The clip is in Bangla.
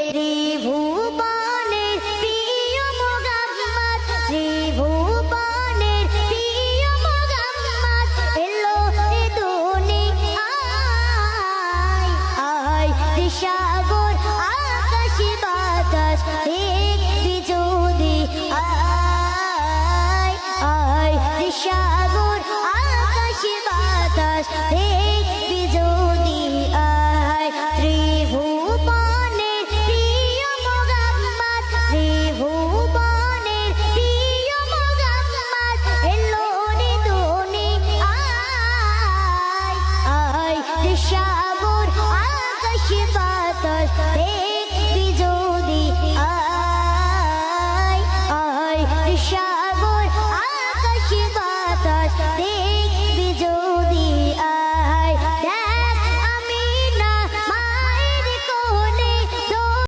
ত্রিভুবনের প্রিয় মোহাম্মদ, ত্রিভুবনের প্রিয় মোহাম্মদ এলো এ দুনিয়ায়। আয় সাগর আকাশ বাতাস